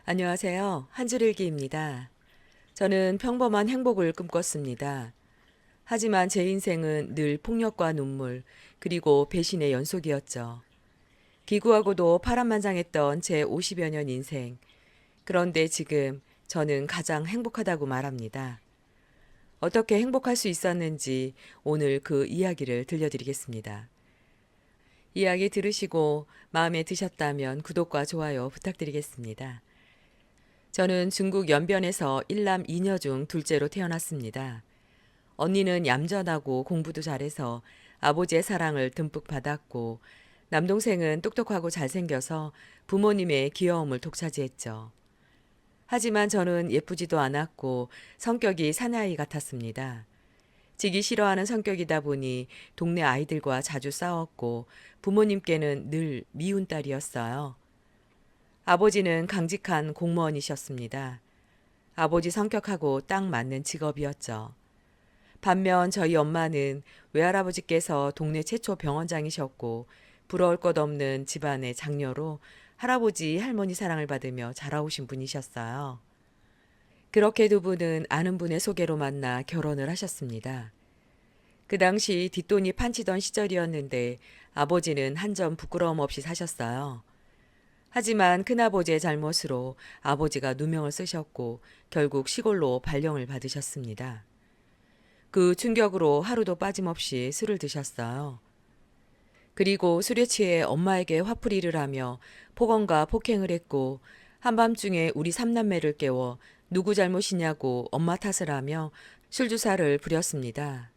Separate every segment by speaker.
Speaker 1: 안녕하세요. 한 줄일기입니다. 저는 평범한 행복을 꿈꿨습니다. 하지만 제 인생은 늘 폭력과 눈물, 그리고 배신의 연속이었죠. 기구하고도 파란만장했던 제 50여 년 인생. 그런데 지금 저는 가장 행복하다고 말합니다. 어떻게 행복할 수 있었는지 오늘 그 이야기를 들려드리겠습니다. 이야기 들으시고 마음에 드셨다면 구독과 좋아요 부탁드리겠습니다. 저는 중국 연변에서 일남 이녀 중 둘째로 태어났습니다. 언니는 얌전하고 공부도 잘해서 아버지의 사랑을 듬뿍 받았고, 남동생은 똑똑하고 잘생겨서 부모님의 귀여움을 독차지했죠. 하지만 저는 예쁘지도 않았고 성격이 사나이 같았습니다. 지기 싫어하는 성격이다 보니 동네 아이들과 자주 싸웠고 부모님께는 늘 미운 딸이었어요. 아버지는 강직한 공무원이셨습니다. 아버지 성격하고 딱 맞는 직업이었죠. 반면 저희 엄마는 외할아버지께서 동네 최초 병원장이셨고 부러울 것 없는 집안의 장녀로 할아버지, 할머니 사랑을 받으며 자라오신 분이셨어요. 그렇게 두 분은 아는 분의 소개로 만나 결혼을 하셨습니다. 그 당시 뒷돈이 판치던 시절이었는데 아버지는 한 점 부끄러움 없이 사셨어요. 하지만 큰아버지의 잘못으로 아버지가 누명을 쓰셨고 결국 시골로 발령을 받으셨습니다. 그 충격으로 하루도 빠짐없이 술을 드셨어요. 그리고 술에 취해 엄마에게 화풀이를 하며 폭언과 폭행을 했고 한밤중에 우리 삼남매를 깨워 누구 잘못이냐고 엄마 탓을 하며 술주사를 부렸습니다.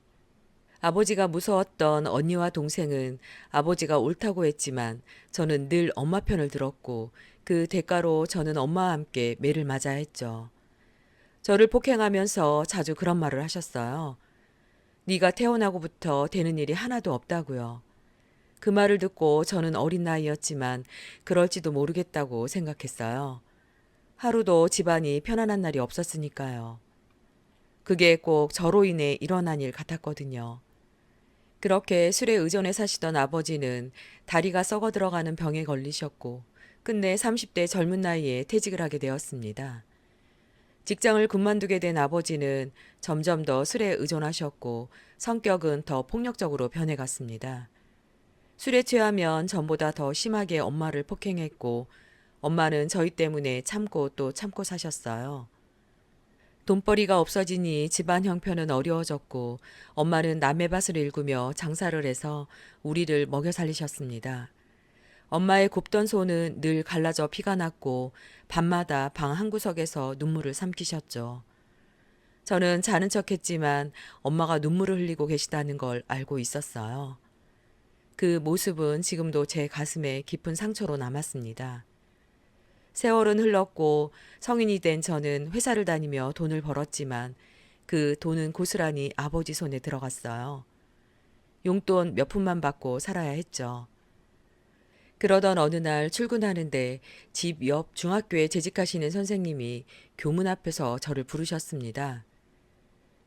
Speaker 1: 아버지가 무서웠던 언니와 동생은 아버지가 옳다고 했지만 저는 늘 엄마 편을 들었고 그 대가로 저는 엄마와 함께 매를 맞아야 했죠. 저를 폭행하면서 자주 그런 말을 하셨어요. 네가 태어나고부터 되는 일이 하나도 없다고요. 그 말을 듣고 저는 어린 나이였지만 그럴지도 모르겠다고 생각했어요. 하루도 집안이 편안한 날이 없었으니까요. 그게 꼭 저로 인해 일어난 일 같았거든요. 그렇게 술에 의존해 사시던 아버지는 다리가 썩어 들어가는 병에 걸리셨고 끝내 30대 젊은 나이에 퇴직을 하게 되었습니다. 직장을 그만두게 된 아버지는 점점 더 술에 의존하셨고 성격은 더 폭력적으로 변해갔습니다. 술에 취하면 전보다 더 심하게 엄마를 폭행했고 엄마는 저희 때문에 참고 또 참고 사셨어요. 돈벌이가 없어지니 집안 형편은 어려워졌고 엄마는 남의 밭을 일구며 장사를 해서 우리를 먹여 살리셨습니다. 엄마의 곱던 손은 늘 갈라져 피가 났고 밤마다 방 한구석에서 눈물을 삼키셨죠. 저는 자는 척했지만 엄마가 눈물을 흘리고 계시다는 걸 알고 있었어요. 그 모습은 지금도 제 가슴에 깊은 상처로 남았습니다. 세월은 흘렀고 성인이 된 저는 회사를 다니며 돈을 벌었지만 그 돈은 고스란히 아버지 손에 들어갔어요. 용돈 몇 푼만 받고 살아야 했죠. 그러던 어느 날 출근하는데 집 옆 중학교에 재직하시는 선생님이 교문 앞에서 저를 부르셨습니다.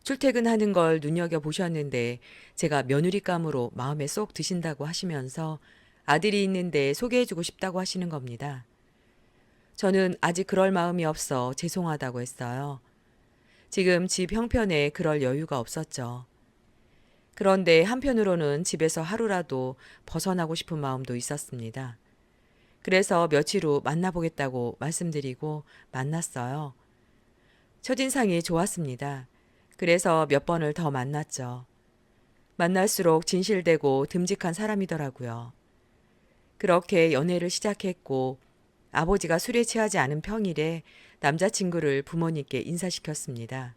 Speaker 1: 출퇴근하는 걸 눈여겨보셨는데 제가 며느리감으로 마음에 쏙 드신다고 하시면서 아들이 있는데 소개해주고 싶다고 하시는 겁니다. 저는 아직 그럴 마음이 없어 죄송하다고 했어요. 지금 집 형편에 그럴 여유가 없었죠. 그런데 한편으로는 집에서 하루라도 벗어나고 싶은 마음도 있었습니다. 그래서 며칠 후 만나보겠다고 말씀드리고 만났어요. 첫인상이 좋았습니다. 그래서 몇 번을 더 만났죠. 만날수록 진실되고 듬직한 사람이더라고요. 그렇게 연애를 시작했고 아버지가 술에 취하지 않은 평일에 남자친구를 부모님께 인사시켰습니다.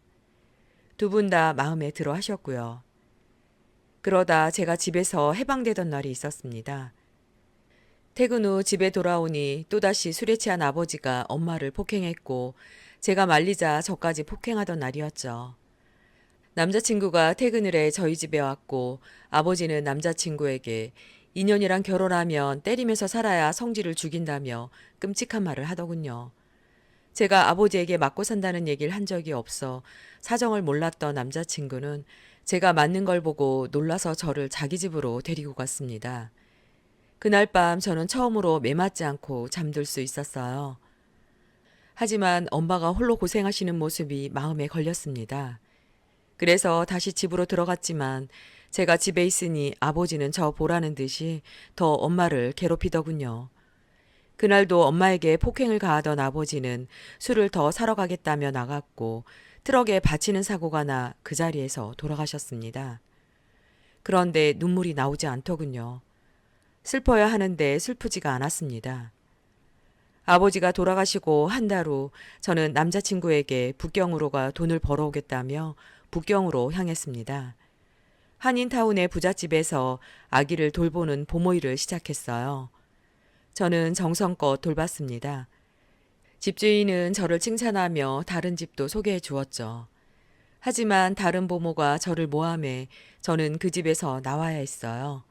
Speaker 1: 두 분 다 마음에 들어 하셨고요. 그러다 제가 집에서 해방되던 날이 있었습니다. 퇴근 후 집에 돌아오니 또다시 술에 취한 아버지가 엄마를 폭행했고 제가 말리자 저까지 폭행하던 날이었죠. 남자친구가 퇴근을 해 저희 집에 왔고 아버지는 남자친구에게 인연이랑 결혼하면 때리면서 살아야 성질을 죽인다며 끔찍한 말을 하더군요. 제가 아버지에게 맞고 산다는 얘기를 한 적이 없어 사정을 몰랐던 남자친구는 제가 맞는 걸 보고 놀라서 저를 자기 집으로 데리고 갔습니다. 그날 밤 저는 처음으로 매 맞지 않고 잠들 수 있었어요. 하지만 엄마가 홀로 고생하시는 모습이 마음에 걸렸습니다. 그래서 다시 집으로 들어갔지만 제가 집에 있으니 아버지는 저 보라는 듯이 더 엄마를 괴롭히더군요. 그날도 엄마에게 폭행을 가하던 아버지는 술을 더 사러 가겠다며 나갔고 트럭에 받치는 사고가 나 그 자리에서 돌아가셨습니다. 그런데 눈물이 나오지 않더군요. 슬퍼야 하는데 슬프지가 않았습니다. 아버지가 돌아가시고 한 달 후 저는 남자친구에게 북경으로 가 돈을 벌어오겠다며 북경으로 향했습니다. 한인타운의 부잣집에서 아기를 돌보는 보모일을 시작했어요. 저는 정성껏 돌봤습니다. 집주인은 저를 칭찬하며 다른 집도 소개해 주었죠. 하지만 다른 보모가 저를 모함해 저는 그 집에서 나와야 했어요.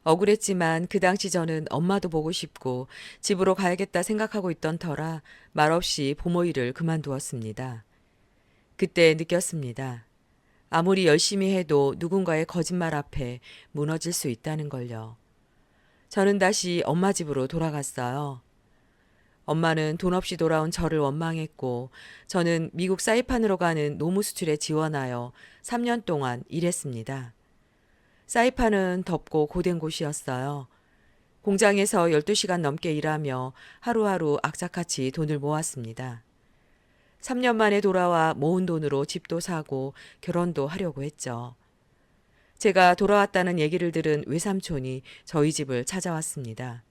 Speaker 1: 억울했지만 그 당시 저는 엄마도 보고 싶고 집으로 가야겠다 생각하고 있던 터라 말없이 보모 일을 그만두었습니다. 그때 느꼈습니다. 아무리 열심히 해도 누군가의 거짓말 앞에 무너질 수 있다는 걸요. 저는 다시 엄마 집으로 돌아갔어요. 엄마는 돈 없이 돌아온 저를 원망했고 저는 미국 사이판으로 가는 노무 수출에 지원하여 3년 동안 일했습니다. 사이판은 덥고 고된 곳이었어요. 공장에서 12시간 넘게 일하며 하루하루 악착같이 돈을 모았습니다. 3년 만에 돌아와 모은 돈으로 집도 사고 결혼도 하려고 했죠. 제가 돌아왔다는 얘기를 들은 외삼촌이 저희 집을 찾아왔습니다.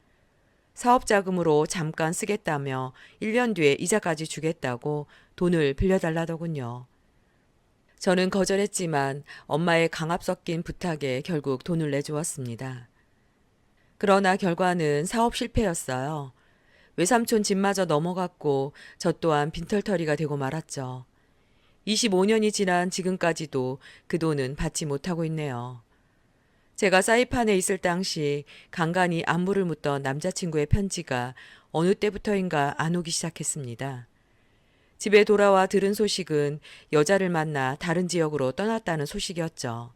Speaker 1: 사업자금으로 잠깐 쓰겠다며 1년 뒤에 이자까지 주겠다고 돈을 빌려달라더군요. 저는 거절했지만 엄마의 강압 섞인 부탁에 결국 돈을 내주었습니다. 그러나 결과는 사업 실패였어요. 외삼촌 집마저 넘어갔고 저 또한 빈털터리가 되고 말았죠. 25년이 지난 지금까지도 그 돈은 받지 못하고 있네요. 제가 사이판에 있을 당시 간간히 안부를 묻던 남자친구의 편지가 어느 때부터인가 안 오기 시작했습니다. 집에 돌아와 들은 소식은 여자를 만나 다른 지역으로 떠났다는 소식이었죠.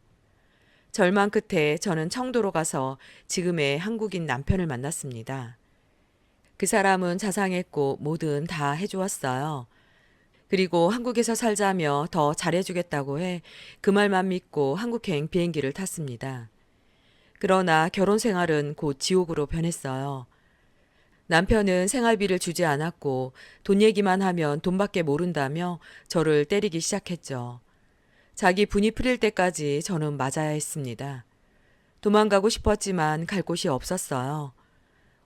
Speaker 1: 절망 끝에 저는 청도로 가서 지금의 한국인 남편을 만났습니다. 그 사람은 자상했고 뭐든 다 해주었어요. 그리고 한국에서 살자며 더 잘해주겠다고 해 그 말만 믿고 한국행 비행기를 탔습니다. 그러나 결혼 생활은 곧 지옥으로 변했어요. 남편은 생활비를 주지 않았고 돈 얘기만 하면 돈밖에 모른다며 저를 때리기 시작했죠. 자기 분이 풀릴 때까지 저는 맞아야 했습니다. 도망가고 싶었지만 갈 곳이 없었어요.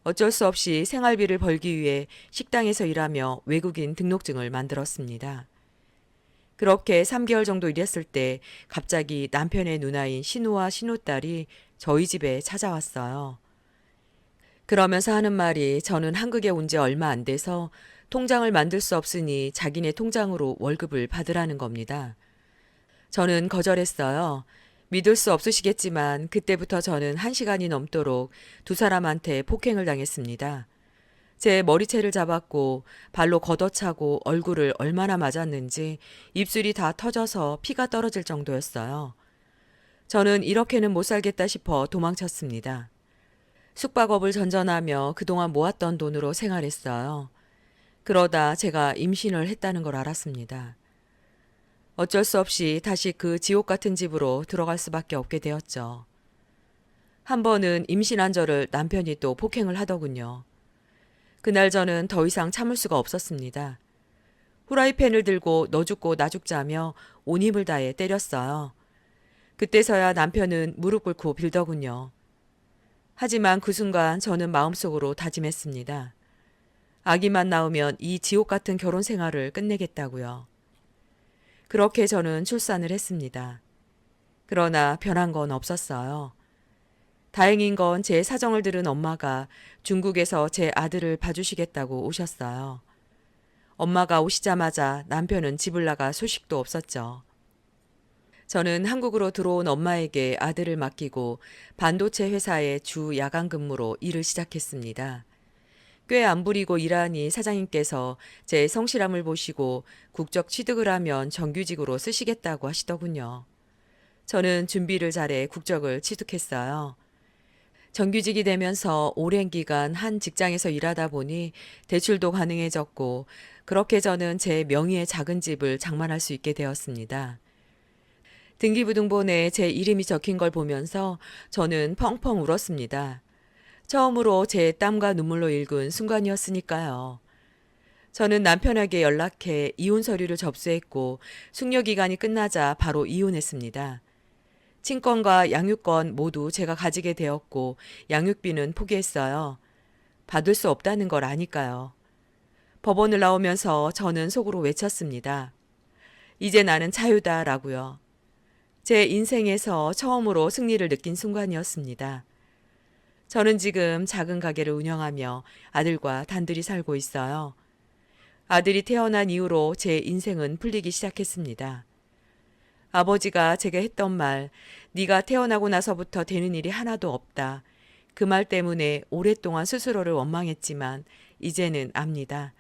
Speaker 1: 어쩔 수 없이 생활비를 벌기 위해 식당에서 일하며 외국인 등록증을 만들었습니다. 그렇게 3개월 정도 일했을 때 갑자기 남편의 누나인 신우와 신우딸이 저희 집에 찾아왔어요. 그러면서 하는 말이 저는 한국에 온 지 얼마 안 돼서 통장을 만들 수 없으니 자기네 통장으로 월급을 받으라는 겁니다. 저는 거절했어요. 믿을 수 없으시겠지만 그때부터 저는 1시간이 넘도록 두 사람한테 폭행을 당했습니다. 제 머리채를 잡았고 발로 걷어차고 얼굴을 얼마나 맞았는지 입술이 다 터져서 피가 떨어질 정도였어요. 저는 이렇게는 못 살겠다 싶어 도망쳤습니다. 숙박업을 전전하며 그동안 모았던 돈으로 생활했어요. 그러다 제가 임신을 했다는 걸 알았습니다. 어쩔 수 없이 다시 그 지옥 같은 집으로 들어갈 수밖에 없게 되었죠. 한 번은 임신한 저를 남편이 또 폭행을 하더군요. 그날 저는 더 이상 참을 수가 없었습니다. 후라이팬을 들고 너 죽고 나 죽자며 온 힘을 다해 때렸어요. 그때서야 남편은 무릎 꿇고 빌더군요. 하지만 그 순간 저는 마음속으로 다짐했습니다. 아기만 낳으면 이 지옥 같은 결혼 생활을 끝내겠다고요. 그렇게 저는 출산을 했습니다. 그러나 변한 건 없었어요. 다행인 건 제 사정을 들은 엄마가 중국에서 제 아들을 봐주시겠다고 오셨어요. 엄마가 오시자마자 남편은 집을 나가 소식도 없었죠. 저는 한국으로 들어온 엄마에게 아들을 맡기고 반도체 회사의 주 야간 근무로 일을 시작했습니다. 꽤 안 부리고 일하니 사장님께서 제 성실함을 보시고 국적 취득을 하면 정규직으로 쓰시겠다고 하시더군요. 저는 준비를 잘해 국적을 취득했어요. 정규직이 되면서 오랜 기간 한 직장에서 일하다 보니 대출도 가능해졌고, 그렇게 저는 제 명의의 작은 집을 장만할 수 있게 되었습니다. 등기부등본에 제 이름이 적힌 걸 보면서 저는 펑펑 울었습니다. 처음으로 제 땀과 눈물로 읽은 순간이었으니까요. 저는 남편에게 연락해 이혼 서류를 접수했고 숙려 기간이 끝나자 바로 이혼했습니다. 친권과 양육권 모두 제가 가지게 되었고 양육비는 포기했어요. 받을 수 없다는 걸 아니까요. 법원을 나오면서 저는 속으로 외쳤습니다. 이제 나는 자유다라고요. 제 인생에서 처음으로 승리를 느낀 순간이었습니다. 저는 지금 작은 가게를 운영하며 아들과 단둘이 살고 있어요. 아들이 태어난 이후로 제 인생은 풀리기 시작했습니다. 아버지가 제게 했던 말, 네가 태어나고 나서부터 되는 일이 하나도 없다. 그 말 때문에 오랫동안 스스로를 원망했지만 이제는 압니다.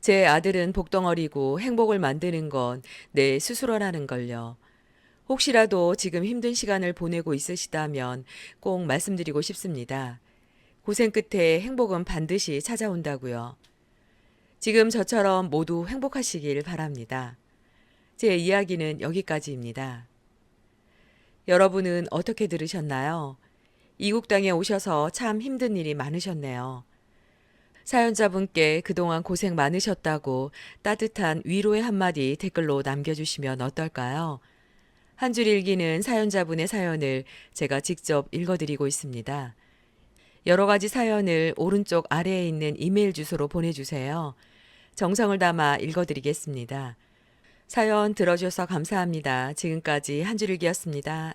Speaker 1: 제 아들은 복덩어리고 행복을 만드는 건 내 스스로라는 걸요. 혹시라도 지금 힘든 시간을 보내고 있으시다면 꼭 말씀드리고 싶습니다. 고생 끝에 행복은 반드시 찾아온다고요. 지금 저처럼 모두 행복하시길 바랍니다. 제 이야기는 여기까지입니다. 여러분은 어떻게 들으셨나요? 이국 땅에 오셔서 참 힘든 일이 많으셨네요. 사연자분께 그동안 고생 많으셨다고 따뜻한 위로의 한마디 댓글로 남겨주시면 어떨까요? 한 줄 읽기는 사연자분의 사연을 제가 직접 읽어드리고 있습니다. 여러 가지 사연을 오른쪽 아래에 있는 이메일 주소로 보내주세요. 정성을 담아 읽어드리겠습니다. 사연 들어주셔서 감사합니다. 지금까지 한 줄 읽기였습니다.